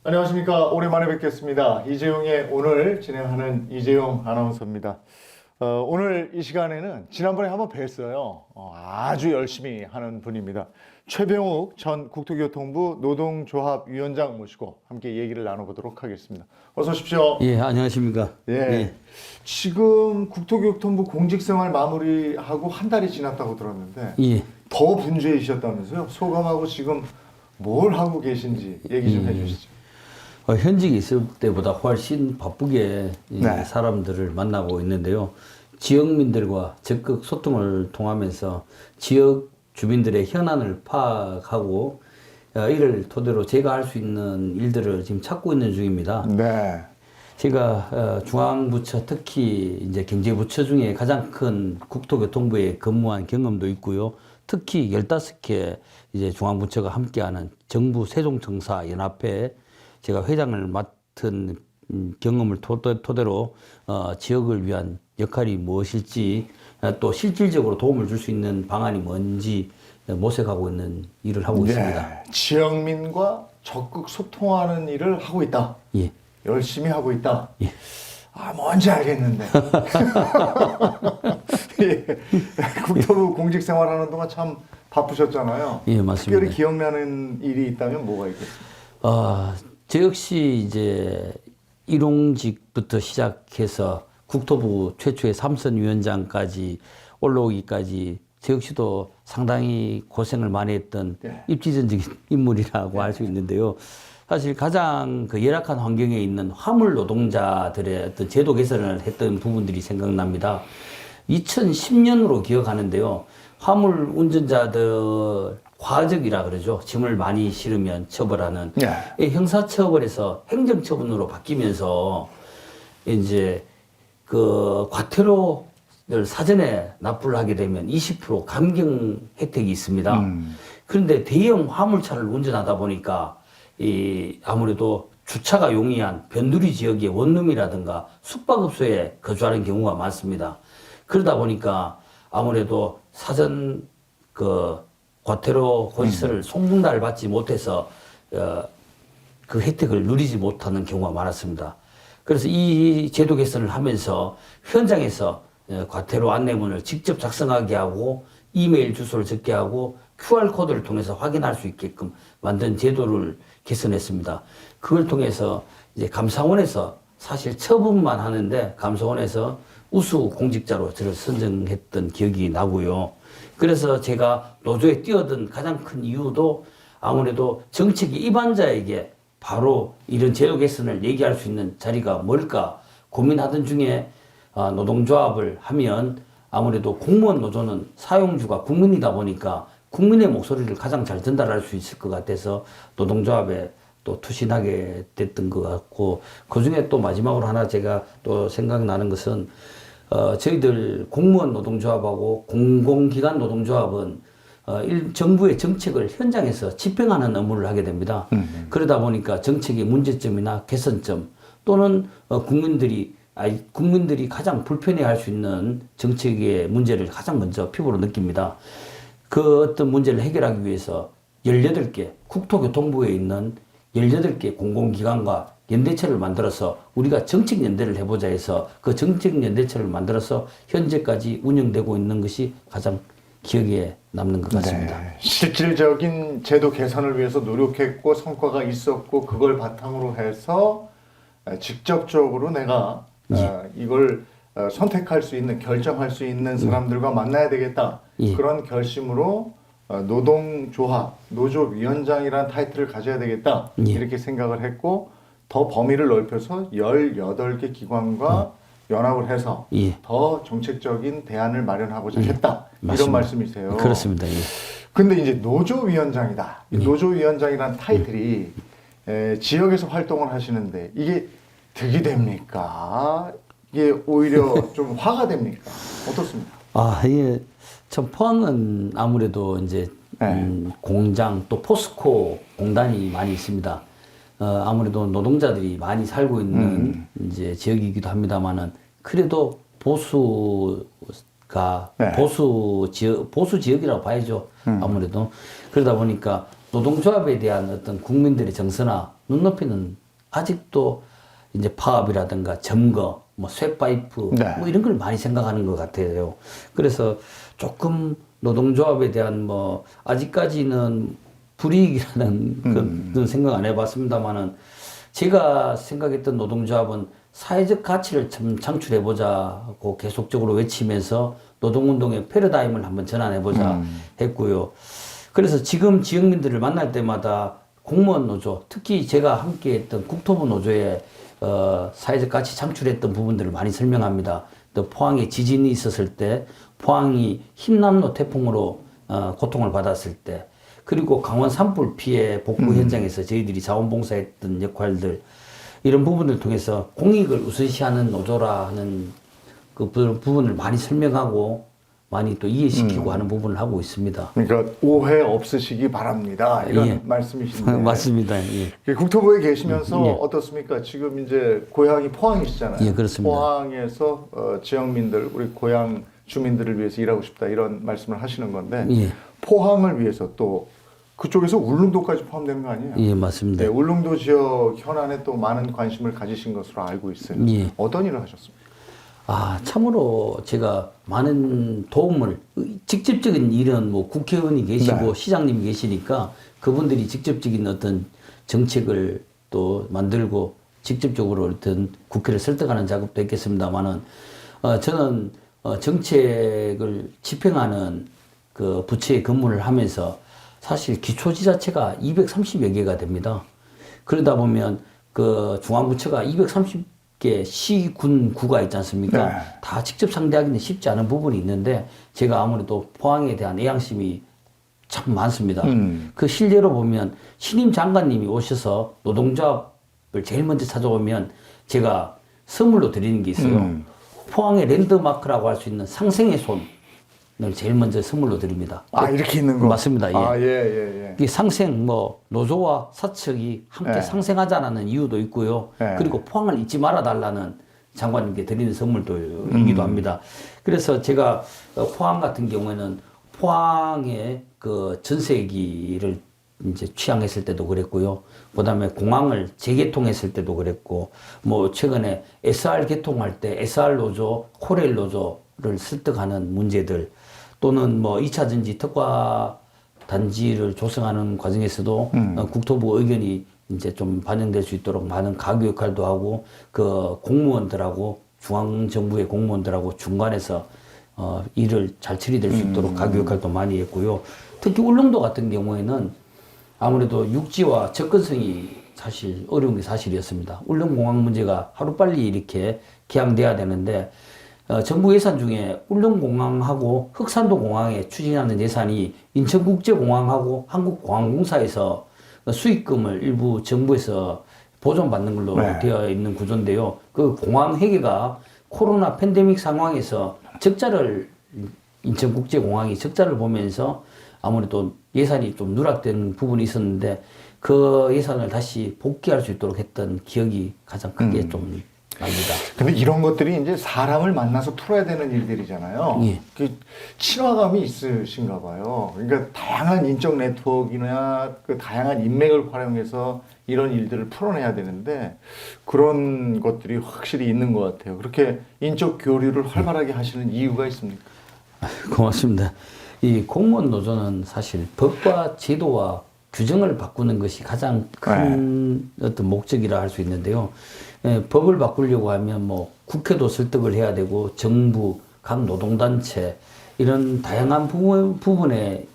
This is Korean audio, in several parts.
안녕하십니까. 오랜만에 뵙겠습니다. 이재용의 오늘 진행하는 이재용 아나운서입니다. 오늘 이 시간에는 지난번에 한번 뵀어요. 아주 열심히 하는 분입니다. 최병욱 전 국토교통부 노동조합위원장 모시고 함께 얘기를 나눠보도록 하겠습니다. 어서 오십시오. 예, 안녕하십니까. 예. 지금 국토교통부 공직생활 마무리하고 한 달이 지났다고 들었는데 예. 더 분주해지셨다면서요? 소감하고 지금 뭘 하고 계신지 얘기 좀 해주시죠. 현직에 있을 때보다 훨씬 바쁘게 네. 사람들을 만나고 있는데요. 지역민들과 적극 소통을 통하면서 지역 주민들의 현안을 파악하고 이를 토대로 제가 할 수 있는 일들을 지금 찾고 있는 중입니다. 네. 제가 중앙부처 특히 이제 경제부처 중에 가장 큰 국토교통부에 근무한 경험도 있고요. 특히 15개 이제 중앙부처가 함께하는 정부 세종청사 연합회 제가 회장을 맡은 경험을 토대로 지역을 위한 역할이 무엇일지 또 실질적으로 도움을 줄 수 있는 방안이 뭔지 모색하고 있는 일을 하고 있습니다. 지역민과 적극 소통하는 일을 하고 있다. 예. 열심히 하고 있다. 예. 뭔지 알겠는데. 예. 국토부 공직생활하는 동안 참 바쁘셨잖아요. 예, 맞습니다. 특별히 기억나는 일이 있다면 뭐가 있겠습니까? 저 역시 이제 일용직부터 시작해서 국토부 최초의 삼선위원장까지 올라오기까지 저 역시도 상당히 고생을 많이 했던 네. 입지전적인 인물이라고 할 수 있는데요. 사실 가장 그 열악한 환경에 있는 화물 노동자들의 어떤 제도 개선을 했던 부분들이 생각납니다. 2010년으로 기억하는데요. 화물 운전자들 과적이라 그러죠. 짐을 많이 실으면 처벌하는. 이 형사처벌에서 행정처분으로 바뀌면서 이제 그 과태료를 사전에 납부를 하게 되면 20% 감경 혜택이 있습니다. 그런데 대형 화물차를 운전하다 보니까 이 아무래도 주차가 용이한 변두리 지역의 원룸이라든가 숙박업소에 거주하는 경우가 많습니다. 그러다 보니까 아무래도 사전 그 과태료 고지서를 송달을 받지 못해서 그 혜택을 누리지 못하는 경우가 많았습니다. 그래서 이 제도 개선을 하면서 현장에서 과태료 안내문을 직접 작성하게 하고 이메일 주소를 적게 하고 QR코드를 통해서 확인할 수 있게끔 만든 제도를 개선했습니다. 그걸 통해서 이제 감사원에서 사실 처분만 하는데 감사원에서 우수 공직자로 저를 선정했던 기억이 나고요. 그래서 제가 노조에 뛰어든 가장 큰 이유도 아무래도 정책의 입안자에게 바로 이런 제도 개선을 얘기할 수 있는 자리가 뭘까 고민하던 중에 노동조합을 하면 아무래도 공무원 노조는 사용주가 국민이다 보니까 국민의 목소리를 가장 잘 전달할 수 있을 것 같아서 노동조합에 또 투신하게 됐던 것 같고, 그 중에 또 마지막으로 하나 제가 또 생각나는 것은 저희들 공무원 노동조합하고 공공기관 노동조합은 정부의 정책을 현장에서 집행하는 업무를 하게 됩니다. 그러다 보니까 정책의 문제점이나 개선점 또는 국민들이 가장 불편해할 수 있는 정책의 문제를 가장 먼저 피부로 느낍니다. 그 어떤 문제를 해결하기 위해서 18개 국토교통부에 있는 18개 공공기관과 연대체를 만들어서 우리가 정책연대를 해보자 해서 그 정책연대체를 만들어서 현재까지 운영되고 있는 것이 가장 기억에 남는 것 같습니다. 네. 실질적인 제도 개선을 위해서 노력했고 성과가 있었고 그걸 바탕으로 해서 직접적으로 내가 이걸 선택할 수 있는, 결정할 수 있는 사람들과 만나야 되겠다. 그런 결심으로 노동조합, 노조위원장이라는 타이틀을 가져야 되겠다. 이렇게 생각을 했고 더 범위를 넓혀서 18개 기관과 연합을 해서 더 정책적인 대안을 마련하고자 했다. 맞습니다. 이런 말씀이세요. 그렇습니다. 근데 이제 노조위원장이다. 노조위원장이라는 타이틀이 지역에서 활동을 하시는데 이게 득이 됩니까? 이게 오히려 좀 화가 됩니까? 어떻습니까? 이게 참 포항은 아무래도 이제 공장 또 포스코 공단이 많이 있습니다. 아무래도 노동자들이 많이 살고 있는 이제 지역이기도 합니다만은 그래도 보수가 보수 지역이라고 봐야죠. 아무래도 그러다 보니까 노동조합에 대한 어떤 국민들의 정서나 눈높이는 아직도 이제 파업이라든가 점거, 뭐 쇠파이프 네. 뭐 이런 걸 많이 생각하는 것 같아요. 그래서 조금 노동조합에 대한 뭐 아직까지는 불이익이라는 그런 생각 안 해봤습니다만은 제가 생각했던 노동조합은 사회적 가치를 참 창출해보자고 계속적으로 외치면서 노동운동의 패러다임을 한번 전환해보자 했고요. 그래서 지금 지역민들을 만날 때마다 공무원 노조, 특히 제가 함께했던 국토부 노조의 사회적 가치 창출했던 부분들을 많이 설명합니다. 또 포항에 지진이 있었을 때, 포항이 흰남노 태풍으로 고통을 받았을 때, 그리고 강원 산불 피해 복구 현장에서 저희들이 자원봉사했던 역할들, 이런 부분을 통해서 공익을 우선시하는 노조라는 그 부분을 많이 설명하고 많이 또 이해시키고 하는 부분을 하고 있습니다. 그러니까 오해 없으시기 바랍니다. 이런 예. 말씀이신데. 맞습니다. 예. 국토부에 계시면서 예. 어떻습니까? 지금 이제 고향이 포항이시잖아요. 예, 그렇습니다. 포항에서 지역민들, 우리 고향 주민들을 위해서 일하고 싶다 이런 말씀을 하시는 건데 예. 포항을 위해서 또 그쪽에서 울릉도까지 포함되는 거 아니에요? 예, 맞습니다. 네, 울릉도 지역 현안에 또 많은 관심을 가지신 것으로 알고 있어요. 예. 어떤 일을 하셨습니까? 참으로 제가 많은 도움을, 직접적인 일은 뭐 국회의원이 계시고 네. 시장님이 계시니까 그분들이 직접적인 어떤 정책을 또 만들고 직접적으로 어떤 국회를 설득하는 작업도 했겠습니다만은, 저는 정책을 집행하는 그 부처에 근무를 하면서 사실 기초지자체가 230여 개가 됩니다. 그러다 보면 그 중앙부처가 230개 시, 군, 구가 있지 않습니까? 네. 다 직접 상대하기는 쉽지 않은 부분이 있는데 제가 아무래도 포항에 대한 애양심이 참 많습니다. 그 실례로 보면 신임 장관님이 오셔서 노동조합을 제일 먼저 찾아오면 제가 선물로 드리는 게 있어요. 포항의 랜드마크라고 할 수 있는 상생의 손을 제일 먼저 선물로 드립니다. 이렇게 있는 거? 맞습니다. 예. 예. 이 상생, 노조와 사측이 함께 네. 상생하자라는 이유도 있고요. 네. 그리고 포항을 잊지 말아달라는 장관님께 드리는 선물도 이기도 합니다. 그래서 제가 포항 같은 경우에는 포항의 그 전세기를 이제 취항했을 때도 그랬고요. 그 다음에 공항을 재개통했을 때도 그랬고, 뭐 최근에 SR 개통할 때 SR 노조, 코레일 노조를 설득하는 문제들, 또는 뭐 2차 전지 특화 단지를 조성하는 과정에서도 국토부 의견이 이제 좀 반영될 수 있도록 많은 가교 역할도 하고, 그 공무원들하고 중앙정부의 공무원들하고 중간에서 일을 잘 처리될 수 있도록 가교 역할도 많이 했고요. 특히 울릉도 같은 경우에는 아무래도 육지와 접근성이 사실 어려운 게 사실이었습니다. 울릉공항 문제가 하루빨리 이렇게 개항돼야 되는데, 정부 예산 중에 울릉공항하고 흑산도공항에 추진하는 예산이 인천국제공항하고 한국공항공사에서 수익금을 일부 정부에서 보존받는 걸로 네. 되어 있는 구조인데요. 그 공항 회계가 코로나 팬데믹 상황에서 적자를, 인천국제공항이 적자를 보면서 아무래도 예산이 좀 누락된 부분이 있었는데 그 예산을 다시 복귀할 수 있도록 했던 기억이 가장 크게 좀 납니다. 근데 이런 것들이 이제 사람을 만나서 풀어야 되는 일들이잖아요. 예. 그 친화감이 있으신가 봐요. 그러니까 다양한 인적 네트워크나 그 다양한 인맥을 활용해서 이런 일들을 풀어내야 되는데 그런 것들이 확실히 있는 것 같아요. 그렇게 인적 교류를 활발하게 하시는 이유가 있습니까? 고맙습니다. 이 공무원 노조는 사실 법과 제도와 규정을 바꾸는 것이 가장 큰 어떤 목적이라 할 수 있는데요. 법을 바꾸려고 하면 뭐 국회도 설득을 해야 되고 정부, 각 노동단체 이런 다양한 부분에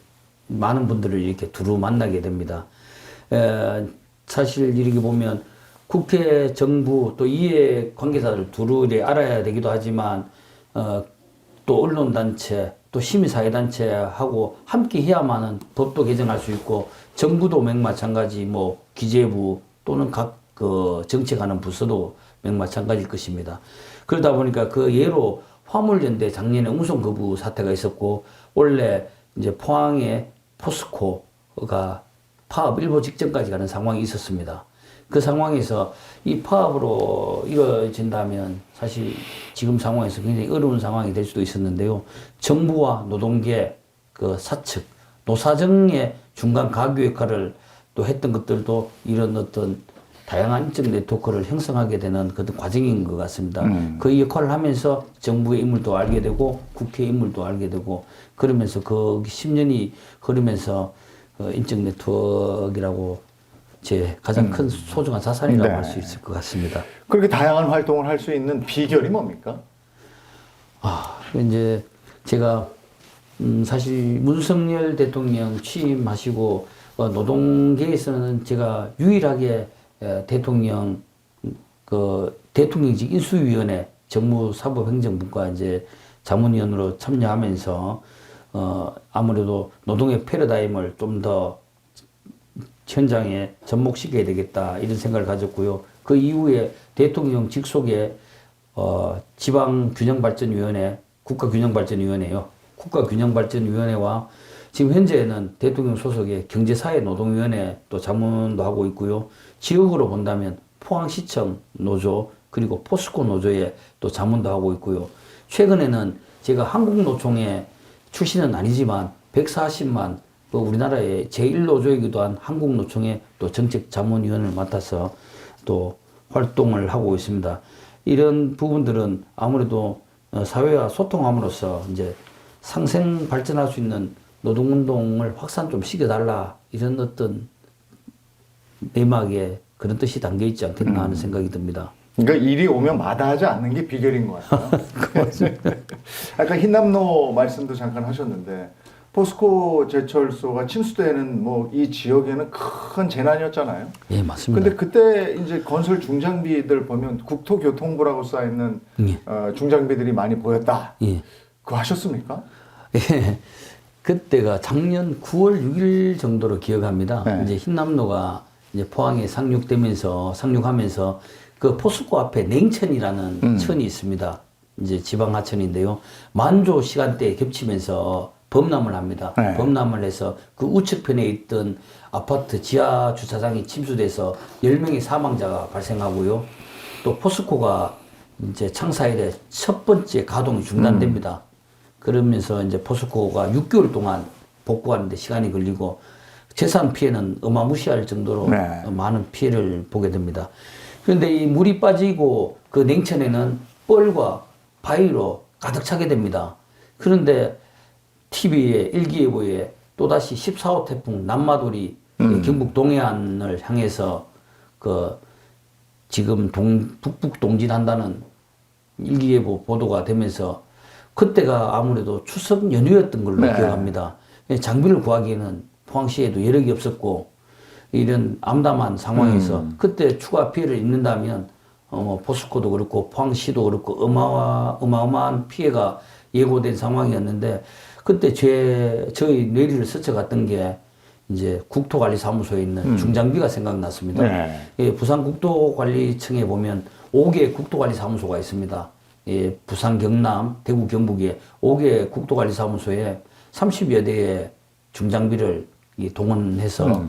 많은 분들을 이렇게 두루 만나게 됩니다. 사실 이렇게 보면 국회, 정부 또 이해 관계자들 두루 알아야 되기도 하지만 또 언론단체 또 시민사회단체하고 함께 해야만은 법도 개정할 수 있고 정부도 맹마찬가지 뭐 기재부 또는 각 그 정책하는 부서도 맹마찬가지일 것입니다. 그러다 보니까 그 예로 화물연대 작년에 운송 거부 사태가 있었고 올해 이제 포항에 포스코가 파업 일보 직전까지 가는 상황이 있었습니다. 그 상황에서 이 파업으로 이루어진다면 사실 지금 상황에서 굉장히 어려운 상황이 될 수도 있었는데요. 정부와 노동계, 그 사측, 노사정의 중간 가교 역할을 또 했던 것들도 이런 어떤 다양한 인적 네트워크를 형성하게 되는 그런 과정인 것 같습니다. 그 역할을 하면서 정부의 인물도 알게 되고 국회 인물도 알게 되고 그러면서 그 10년이 흐르면서 인적 네트워크라고 제 가장 큰 소중한 자산이라고 네. 할 수 있을 것 같습니다. 그렇게 다양한 활동을 할 수 있는 비결이 뭡니까? 이제 제가 사실 문석열 대통령 취임하시고 노동계에서는 제가 유일하게 대통령 대통령직 인수위원회 정무사법행정부과 이제 자문위원으로 참여하면서 아무래도 노동의 패러다임을 좀 더 현장에 접목시켜야 되겠다 이런 생각을 가졌고요. 그 이후에 대통령 직속에 지방균형발전위원회, 국가균형발전위원회요. 국가균형발전위원회와 지금 현재는 대통령 소속의 경제사회노동위원회 또 자문도 하고 있고요. 지역으로 본다면 포항시청 노조 그리고 포스코 노조에 또 자문도 하고 있고요. 최근에는 제가 한국노총의 출신은 아니지만 140만 우리나라의 제1노조이기도 한 한국노총의 또 정책자문위원을 맡아서 또 활동을 하고 있습니다. 이런 부분들은 아무래도 사회와 소통함으로써 이제 상생 발전할 수 있는 노동운동을 확산 좀 시켜달라 이런 어떤 내막에 그런 뜻이 담겨 있지 않겠나 하는 생각이 듭니다. 그러니까 일이 오면 마다하지 않는 게 비결인 것 같아요. 아까 흰남노 말씀도 잠깐 하셨는데 포스코 제철소가 침수되는 뭐 이 지역에는 큰 재난이었잖아요. 예, 맞습니다. 근데 그때 이제 건설 중장비들 보면 국토교통부라고 써 있는 예. 중장비들이 많이 보였다. 예. 그거 하셨습니까? 예. 그때가 작년 9월 6일 정도로 기억합니다. 네. 이제 흰남노가 이제 포항에 상륙하면서 그 포스코 앞에 냉천이라는 천이 있습니다. 이제 지방 하천인데요. 만조 시간대에 겹치면서 범람을 합니다. 네. 범람을 해서 그 우측편에 있던 아파트 지하 주차장이 침수돼서 10명의 사망자가 발생하고요. 또 포스코가 이제 창사 이래 첫 번째 가동이 중단됩니다. 그러면서 이제 포스코가 6개월 동안 복구하는데 시간이 걸리고 재산 피해는 어마무시할 정도로 네. 많은 피해를 보게 됩니다. 그런데 이 물이 빠지고 그 냉천에는 뻘과 바위로 가득 차게 됩니다. 그런데 TV에 일기예보에 또다시 14호 태풍 남마돌이 경북 동해안을 향해서 그 지금 북북 동진한다는 일기예보 보도가 되면서 그때가 아무래도 추석 연휴였던 걸로 네. 기억합니다. 장비를 구하기에는 포항시에도 여력이 없었고 이런 암담한 상황에서 그때 추가 피해를 입는다면 포스코도 그렇고 포항시도 그렇고 어마어마한 피해가 예고된 상황이었는데 그때 저희 뇌리를 스쳐갔던 게 이제 국토관리사무소에 있는 중장비가 생각났습니다. 네. 예, 부산국토관리청에 보면 5개 국토관리사무소가 있습니다. 예, 부산, 경남, 대구, 경북에 5개 국토관리사무소에 30여 대의 중장비를 동원해서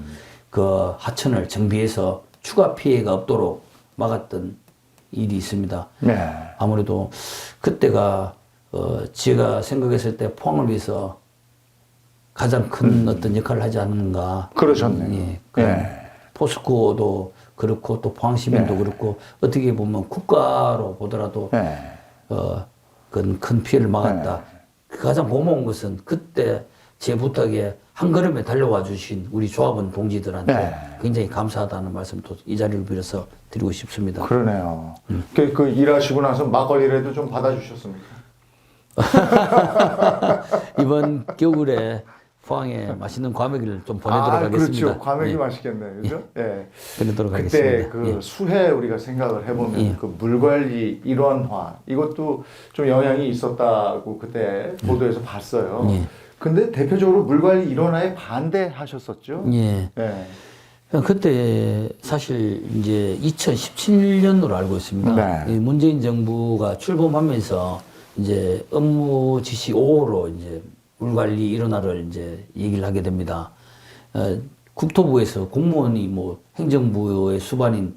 그 하천을 정비해서 추가 피해가 없도록 막았던 일이 있습니다. 네. 아무래도 그때가 제가 생각했을 때 포항을 위해서 가장 큰 어떤 역할을 하지 않는가. 그러셨네요. 예, 네. 포스코도 그렇고 또 포항시민도 그렇고 어떻게 보면 국가로 보더라도 네. 그건 큰 피해를 막았다. 가장 고마운 것은 그때 제 부탁에 한 걸음에 달려와 주신 우리 조합원 동지들한테 네. 굉장히 감사하다는 말씀도 이 자리를 빌어서 드리고 싶습니다. 그러네요. 그 일하시고 나서 막걸리라도 좀 받아주셨습니까? 이번 겨울에 포항에 맛있는 과메기를 좀 보내도록 하겠습니다. 그렇죠. 과메기 예. 맛있겠네요. 그죠? 예. 보내도록 그때 하겠습니다. 그 예. 수해 우리가 생각을 해보면 예. 그 물관리 일원화 이것도 좀 영향이 있었다고 그때 보도에서 봤어요. 예. 근데 대표적으로 물관리 일원화에 반대하셨었죠. 예. 예. 그때 사실 이제 2017년으로 알고 있습니다. 네. 이 문재인 정부가 출범하면서 이제 업무 지시 5호로 이제 물관리 일원화를 이제 얘기를 하게 됩니다. 국토부에서 공무원이 뭐 행정부의 수반인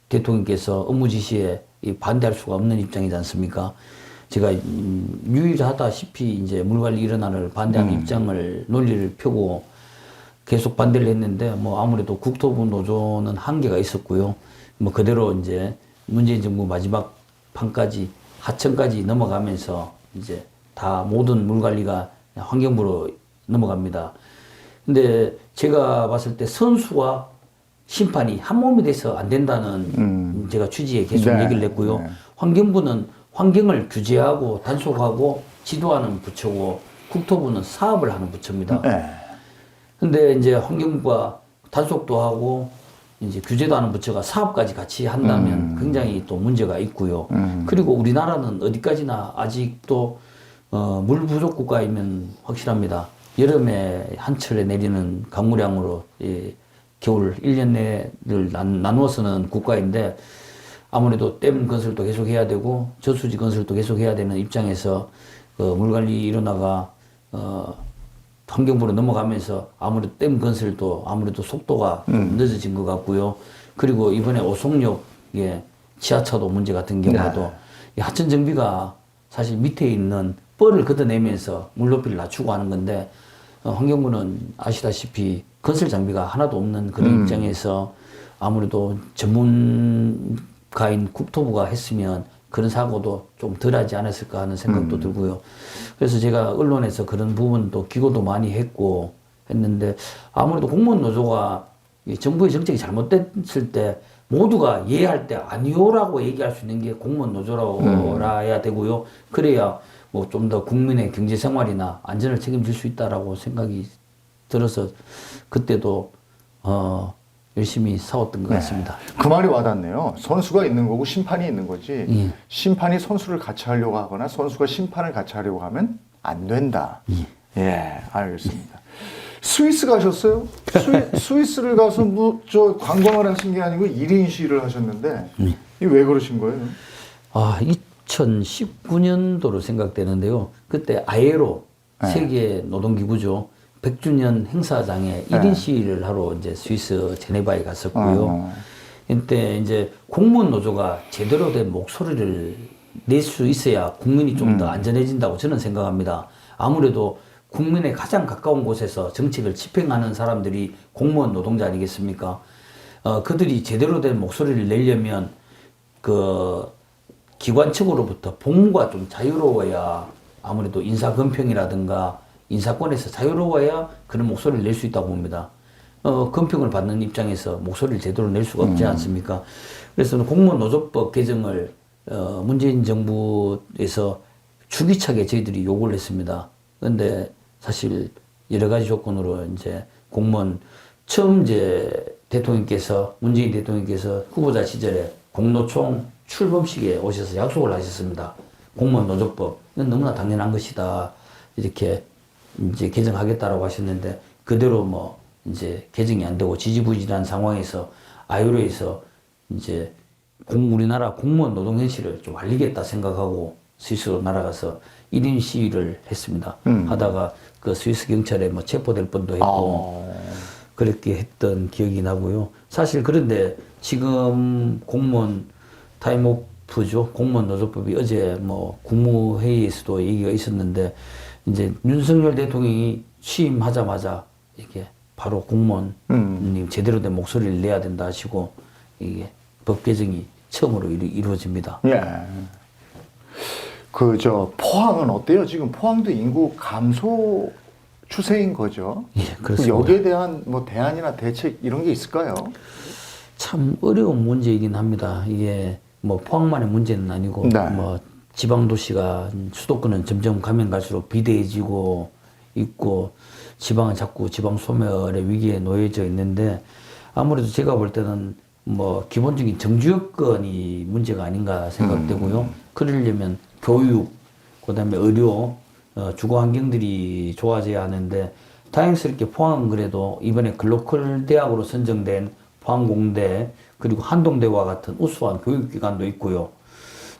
대통령께서 업무 지시에 반대할 수가 없는 입장이지 않습니까? 제가 유일하다시피 이제 물관리 일원화를 반대하는 입장을 논리를 펴고 계속 반대를 했는데 뭐 아무래도 국토부 노조는 한계가 있었고요. 뭐 그대로 이제 문재인 정부 마지막 판까지 하청까지 넘어가면서 이제 다 모든 물 관리가 환경부로 넘어갑니다. 근데 제가 봤을 때 선수와 심판이 한 몸이 돼서 안 된다는 제가 취지에 계속 네. 얘기를 했고요. 네. 환경부는 환경을 규제하고 단속하고 지도하는 부처고 국토부는 사업을 하는 부처입니다. 네. 근데 이제 환경부가 단속도 하고 이제 규제도 하는 부처가 사업까지 같이 한다면 굉장히 또 문제가 있고요. 그리고 우리나라는 어디까지나 아직도 물 부족 국가이면 확실합니다. 여름에 한철에 내리는 강우량으로 겨울 1년 내를 나누어서는 국가인데 아무래도 댐 건설도 계속 해야 되고 저수지 건설도 계속 해야 되는 입장에서 물관리 일원화가 환경부로 넘어가면서 아무래도 댐 건설도 아무래도 속도가 좀 늦어진 것 같고요. 그리고 이번에 오송역에 지하차도 문제 같은 경우도 이 하천 정비가 사실 밑에 있는 뻘을 걷어내면서 물 높이를 낮추고 하는 건데 환경부는 아시다시피 건설 장비가 하나도 없는 그런 입장에서 아무래도 전문가인 국토부가 했으면 그런 사고도 좀 덜하지 않았을까 하는 생각도 들고요. 그래서 제가 언론에서 그런 부분도 기고도 많이 했고 했는데 아무래도 공무원 노조가 이 정부의 정책이 잘못됐을 때 모두가 이해할 때 아니요라고 얘기할 수 있는 게 공무원 노조라고 해야 되고요. 그래야 뭐 좀 더 국민의 경제 생활이나 안전을 책임질 수 있다라고 생각이 들어서 그때도 열심히 싸웠던 것 같습니다. 그 말이 와닿네요. 선수가 있는 거고 심판이 있는 거지. 예. 심판이 선수를 같이 하려고 하거나 선수가 심판을 같이 하려고 하면 안 된다. 예, 알겠습니다. 스위스 가셨어요? 스위스를 가서 저 관광을 하신 게 아니고 1인 시위를 하셨는데 이게 왜 그러신 거예요? 2019년도로 생각되는데요. 그때 아예로 세계 노동기구죠. 100주년 행사장에 1인 시위를 하러 이제 스위스 제네바에 갔었고요. 이때 이제 공무원 노조가 제대로 된 목소리를 낼 수 있어야 국민이 좀 더 안전해진다고 저는 생각합니다. 아무래도 국민에 가장 가까운 곳에서 정책을 집행하는 사람들이 공무원 노동자 아니겠습니까? 그들이 제대로 된 목소리를 내려면 그 기관 측으로부터 복무가 좀 자유로워야 아무래도 인사검평이라든가 인사권에서 자유로워야 그런 목소리를 낼 수 있다고 봅니다. 검평을 받는 입장에서 목소리를 제대로 낼 수가 없지 않습니까? 그래서 공무원 노조법 개정을 문재인 정부에서 주기차게 저희들이 요구를 했습니다. 그런데 사실 여러 가지 조건으로 이제 공무원 처음 이제 문재인 대통령께서 후보자 시절에 공노총 출범식에 오셔서 약속을 하셨습니다. 공무원 노조법 이건 너무나 당연한 것이다. 이렇게 이제 개정하겠다라고 하셨는데 그대로 뭐 이제 개정이 안 되고 지지부진한 상황에서 아유로에서 이제 우리나라 공무원 노동 현실을 좀 알리겠다 생각하고 스위스로 날아가서 1인 시위를 했습니다. 하다가 그 스위스 경찰에 뭐 체포될 뻔도 했고 그렇게 했던 기억이 나고요. 사실 그런데 지금 공무원 타임오프죠. 공무원 노조법이 어제 뭐 국무회의에서도 얘기가 있었는데 이제 윤석열 대통령이 취임하자마자 이게 바로 공무원님 제대로 된 목소리를 내야 된다 하시고 이게 법 개정이 처음으로 이루어집니다. 예. 포항은 어때요? 지금 포항도 인구 감소 추세인 거죠? 예, 그렇습니다. 여기에 대한 뭐 대안이나 대책 이런 게 있을까요? 참 어려운 문제이긴 합니다. 이게 뭐 포항만의 문제는 아니고 네. 뭐 지방 도시가 수도권은 점점 가면 갈수록 비대해지고 있고 지방은 자꾸 지방 소멸의 위기에 놓여져 있는데 아무래도 제가 볼 때는 뭐 기본적인 정주 여건이 문제가 아닌가 생각되고요. 그러려면 교육, 그다음에 의료, 주거 환경들이 좋아져야 하는데 다행스럽게 포항은 그래도 이번에 글로컬 대학으로 선정된 포항공대 그리고 한동대와 같은 우수한 교육기관도 있고요.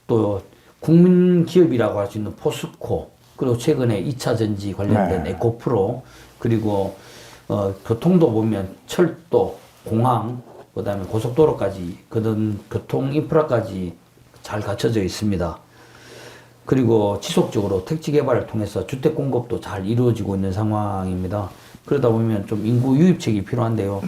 또 국민기업이라고 할 수 있는 포스코 그리고 최근에 2차 전지 관련된 네. 에코프로 그리고 교통도 보면 철도, 공항 그다음에 고속도로까지 그런 교통 인프라까지 잘 갖춰져 있습니다. 그리고 지속적으로 택지 개발을 통해서 주택 공급도 잘 이루어지고 있는 상황입니다. 그러다 보면 좀 인구 유입책이 필요한데요.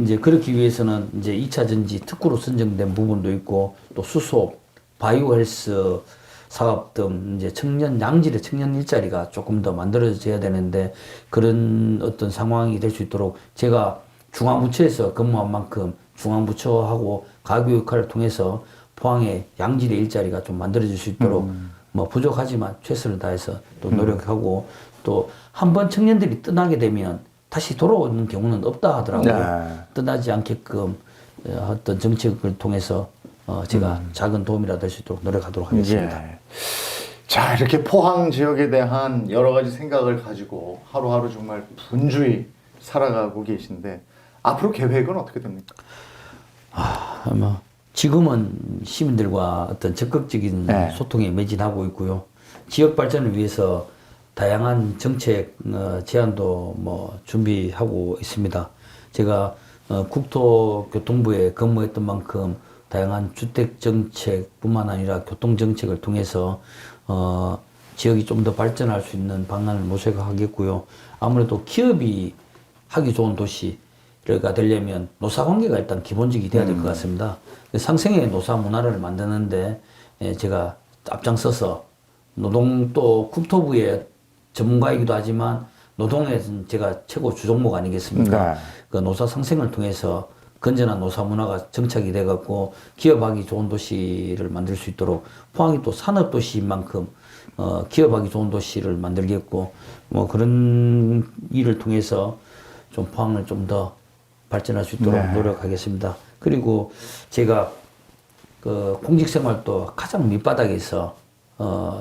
이제 그렇기 위해서는 이제 2차 전지 특구로 선정된 부분도 있고 또 수소, 바이오헬스 사업 등 이제 양질의 청년 일자리가 조금 더 만들어져야 되는데 그런 어떤 상황이 될 수 있도록 제가 중앙부처에서 근무한 만큼 중앙부처하고 가교 역할을 통해서 포항에 양질의 일자리가 좀 만들어질 수 있도록 뭐 부족하지만 최선을 다해서 또 노력하고 또 한 번 청년들이 떠나게 되면 다시 돌아오는 경우는 없다 하더라고요. 네. 떠나지 않게끔 어떤 정책을 통해서 제가 작은 도움이라도 될 수 있도록 노력하도록 하겠습니다. 예. 자, 이렇게 포항 지역에 대한 여러 가지 생각을 가지고 하루하루 정말 분주히 살아가고 계신데 앞으로 계획은 어떻게 됩니까? 아마 지금은 시민들과 어떤 적극적인 네. 소통에 매진하고 있고요. 지역 발전을 위해서 다양한 정책 제안도 뭐 준비하고 있습니다. 제가 국토교통부에 근무했던 만큼 다양한 주택 정책뿐만 아니라 교통 정책을 통해서 지역이 좀 더 발전할 수 있는 방안을 모색하겠고요. 아무래도 기업이 하기 좋은 도시가 되려면 노사 관계가 일단 기본적이 돼야 될 것 같습니다. 상생의 노사 문화를 만드는데 제가 앞장서서 노동 또 국토부의 전문가이기도 하지만 노동에서는 제가 최고 주종목 아니겠습니까? 네. 그 노사 상생을 통해서 건전한 노사 문화가 정착이 돼갖고 기업하기 좋은 도시를 만들 수 있도록 포항이 또 산업 도시인 만큼 기업하기 좋은 도시를 만들겠고 뭐 그런 일을 통해서 좀 포항을 좀 더 발전할 수 있도록 네. 노력하겠습니다. 그리고 제가 그 공직 생활도 가장 밑바닥에서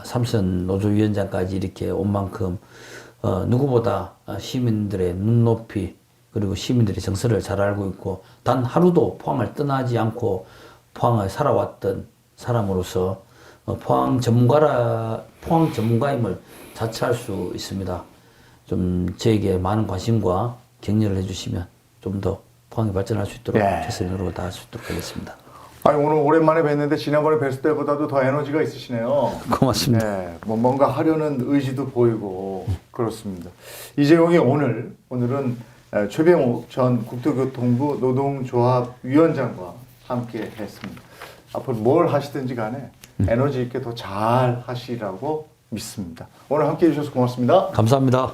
삼선 노조위원장까지 이렇게 온 만큼 누구보다 시민들의 눈높이 그리고 시민들의 정서를 잘 알고 있고 단 하루도 포항을 떠나지 않고 포항을 살아왔던 사람으로서 포항 전문가임을 자처할 수 있습니다. 좀 저에게 많은 관심과 격려를 해주시면 좀 더 포항이 발전할 수 있도록 예. 최선의 노력을 다할 수 있도록 하겠습니다. 아니, 오늘 오랜만에 뵀는데 지난번에 뵀을 때보다도 더 에너지가 있으시네요. 고맙습니다. 네, 뭐 뭔가 하려는 의지도 보이고 그렇습니다. 이재용이 오늘은 최병욱 전 국토교통부 노동조합 위원장과 함께 했습니다. 앞으로 뭘 하시든지 간에 에너지 있게 더 잘 하시라고 믿습니다. 오늘 함께 해주셔서 고맙습니다. 감사합니다.